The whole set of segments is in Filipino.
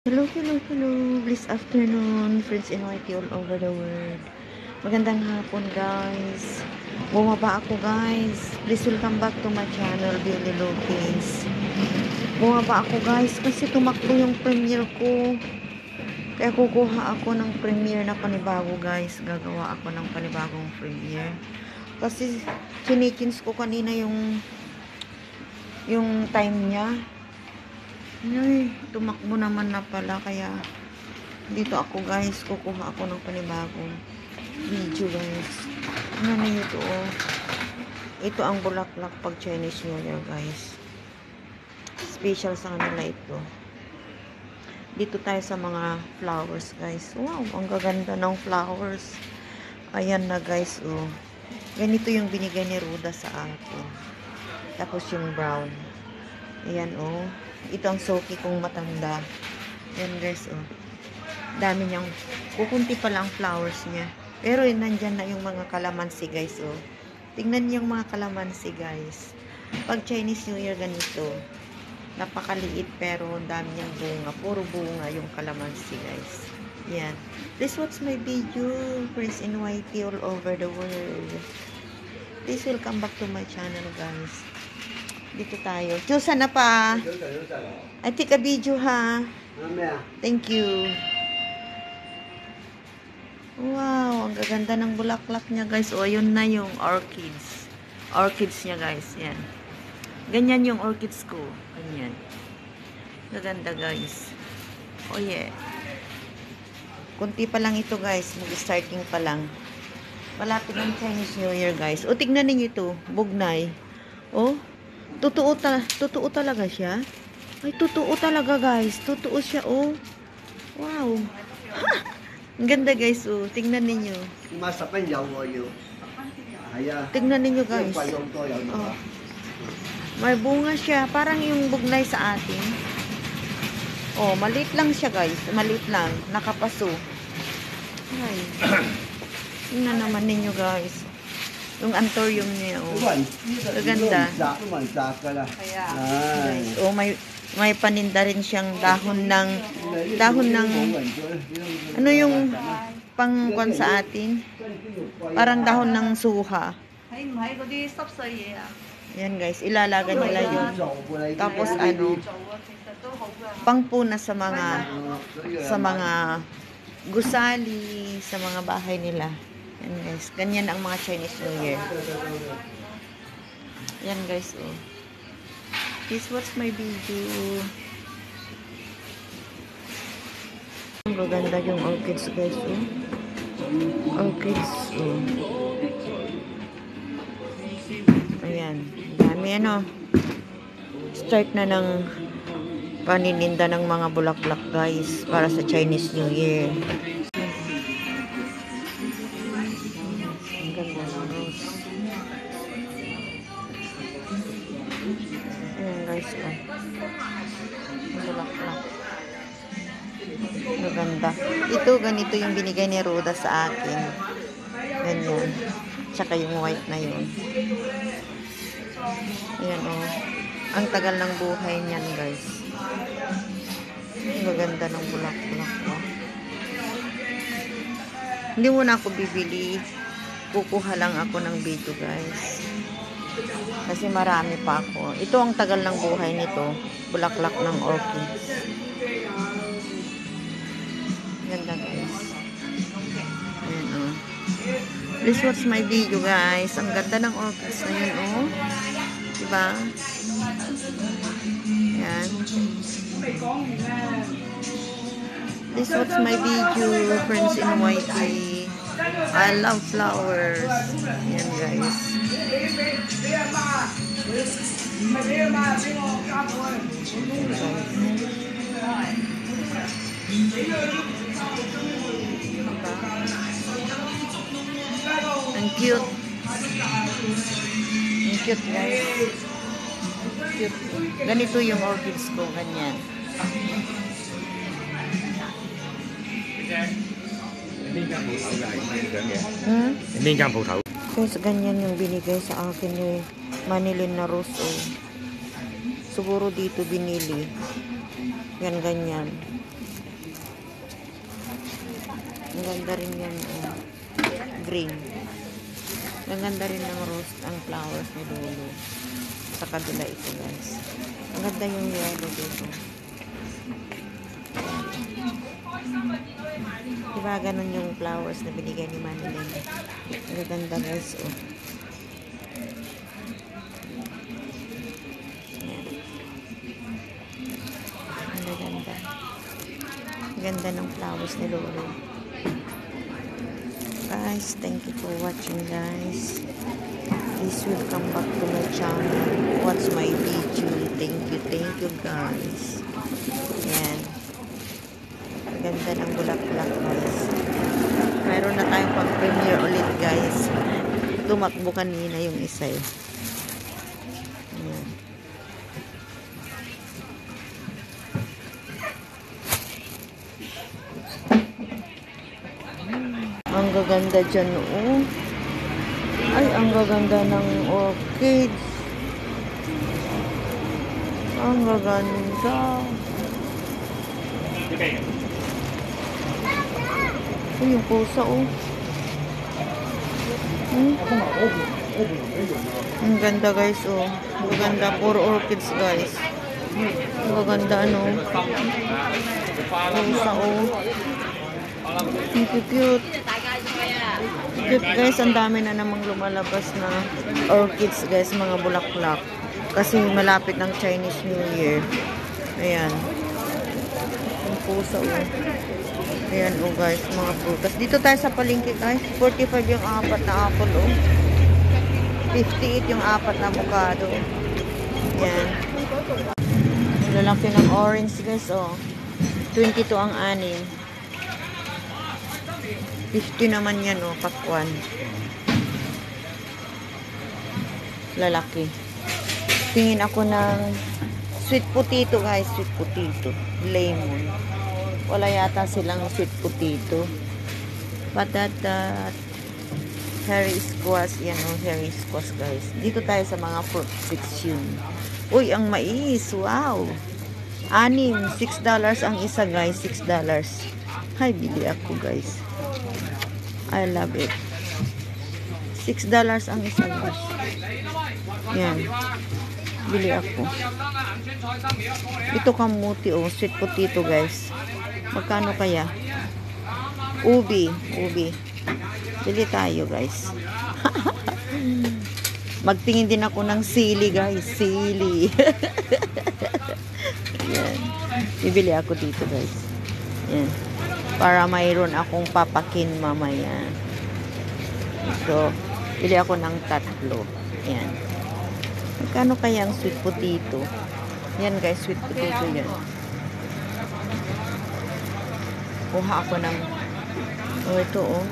Hello, hello, hello. Blessed afternoon, friends in YT all over the world. Magandang hapon, guys. Bumaba ako, guys. Please welcome back to my channel, Billy Lopez. Bumaba ako, guys, kasi tumakbo yung premiere ko. Kaya kukuha ako ng premiere na panibago, guys. Gagawa ako ng panibagong premiere. Kasi chinikins ko kanina yung time niya. Ay, tumakbo naman na pala, kaya dito ako, guys, kukuha ako ng panibagong video, guys. Ano na ito, oh. Ito ang bulaklak pag Chinese New Year, guys. Special sa kanila ito. Dito tayo sa mga flowers, guys. Wow, ang gaganda ng flowers. Ayan na, guys, oh. Ganito yung binigay ni Ruda sa akin. Tapos yung brown. Ayan, oh. Ito ang soki kong matanda. Yan, guys, oh. Dami niyang, kukunti pa lang flowers niya. Pero nandyan na yung mga kalamansi, guys, oh. Tingnan niyo yung mga kalamansi, guys. Pag Chinese New Year ganito, napakaliit pero dami niyang bunga. Puro bunga yung kalamansi, guys. Yan. Please watch my video, friends in YT all over the world. Please welcome back to my channel, guys. Dito tayo. Diyosa na pa. I take a video, ha. Thank you. Wow, ang gaganda ng bulaklak niya, guys. O, yun na yung orchids. Orchids niya, guys. Yan. Ganyan yung orchids ko. Ganyan. Gaganda, guys. Oh, yeah. Kunti pa lang ito, guys. Mag-starting pa lang. Malapit ng Chinese New Year, guys. O, tignan ninyo ito. Bugnay. Oh, totoo talaga siya. Ay, totoo talaga, guys. Totoo siya, oh. Wow. Ang ganda, guys, oh. Tingnan ninyo. Tingnan ninyo, guys. Oh. May bunga siya. Parang yung bugnay sa atin. Oh, maliit lang siya, guys. Maliit lang. Nakapaso. Ay. Tingnan naman ninyo, guys. Yung anthurium niya, oh. Gaganda. Guys, oh, may paninda rin siyang dahon ng ano yung pangkwan sa atin? Parang dahon ng suha. Yan, guys, ilalaga nila yun. Tapos ano, pangpuna sa mga gusali, sa mga bahay nila. Yan, guys. Ganyan ang mga Chinese New Year. Yan, guys, oh. Please watch my video. Ang gaganda yung orchids, guys, oh. Orchids, oh. Ayan. Dami, ano. Start na ng panininda ng mga bulaklak, guys, para sa Chinese New Year. Ayan, guys, oh. Bulaklak. Maganda. Ito, ganito yung binigay ni Ruda sa akin. Ganyan. Tsaka yung white na yun. Ayan, oh. Ang tagal ng buhay niyan, guys. Maganda ng bulaklak, oh. Hindi mo na ako bibili. Kukuha lang ako ng video, guys. Kasi marami pa ako. Ito ang tagal ng buhay nito. Bulaklak ng orchids. Ganda, guys. Ayan, oh. Please watch my video, guys. Ang ganda ng orchids na yun, oh. Diba? Ayan. Please watch my video, friends in YT. I love flowers. Ayan, guys. Ang cute. Ang cute, guys. Cute. Ganito yung orchids ko, ganyan. Guys, ganyan yung binigay sa akin ni Manilin na rose, oh. Siguro dito binili. Yan, ganyan. Ang ganda rin yan, oh. Green. Ang ganda rin ng rose, ang flowers ni Lulu. Sa kabila ito, guys. Ang ganda yung yellow dito. Diba ganun yung flowers na binigay ni Manilyn? Ang ganda, guys, oh. Yan. Ang ganda. Ganda ng flowers ni Lulu. Guys, thank you for watching, guys. Please welcome back to my channel. Watch my video. Thank you, guys. Yan. Ganda ng bulaklak, guys. Mayroon na tayong pag-premiere ulit, guys. Tumakbo kanina yung isa eh. Yan. Ang gaganda dyan, oh. Ay, ang gaganda ng orchids. Ang gaganda. Ay, yung pusa, oh. Ang ganda, guys, oh. Ang ganda. Puro orchids, guys. Ang gaganda, ano. Pusa, oh. Cute. Cute, guys. Ang dami na namang lumalabas na orchids, guys. Mga bulaklak. Kasi malapit ng Chinese New Year. Ayan. Ang pusa, oh. Ayan, oh, guys. Mga prutas. Dito tayo sa palengke, guys. 45 yung apat na apple, oh. 58 yung apat na avocado. Ayan. Lalaki ng orange, guys, oh. 22 ang anim. 50 naman yan, oh, pakwan. Lalaki. Tingin ako ng sweet potato, guys. Sweet potato. Lemon. Wala yata silang sweet potato. Patatat. Hairy squash. Yan, oh, hairy squash, guys. Dito tayo sa mga fruit section. Uy, ang mais. Wow. Anim. $6 ang isa, guys. $6. Hay, bili ako, guys. I love it. $6 ang isa, guys. Yan. Bili ako. Ito kamuti, oh. Sweet potato, guys. Magkano kaya? Ubi. Bili tayo, guys. Magtingin din ako ng sili, guys. Sili. Yan. Bibili ako dito, guys. Yan. Para mayroon akong papakin mamaya. So, bili ako ng 3. Yan. Magkano kaya ang sweet potato? Yan, guys, sweet potato yan. Kuha ako ng ito, oh.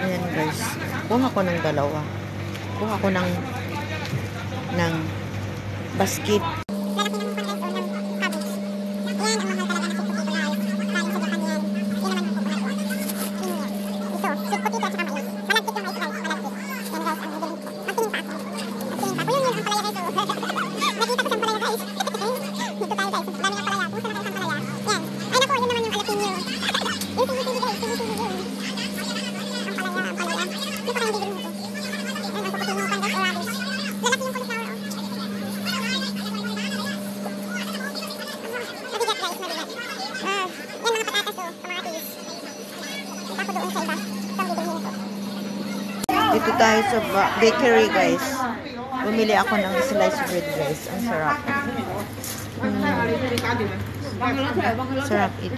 Ayan, guys. Kuha ko ng 2. Kuha ko ng basket. Dito tayo sa bakery, guys. Bumili ako ng sliced bread, guys. Ang sarap. Sarap ito.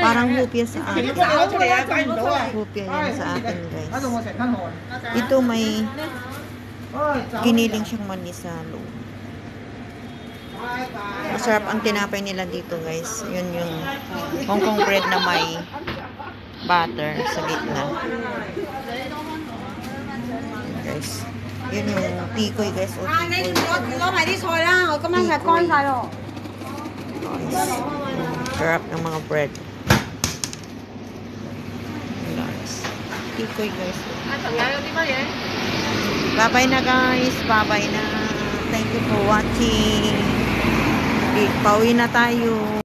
Parang hupya sa atin. Hupya yan sa atin, guys. Ito may giniling siyang manis sa loob. Masarap ang tinapay nila dito, guys. Yun yung Hong Kong bread na may butter sa gitna. Guys, yun yung tikoy, guys. O tikoy. Sarap ng mga bread. Guys. Tikoy, guys. Bye-bye na, guys. Bye-bye na. Thank you for watching. pauwi na tayo.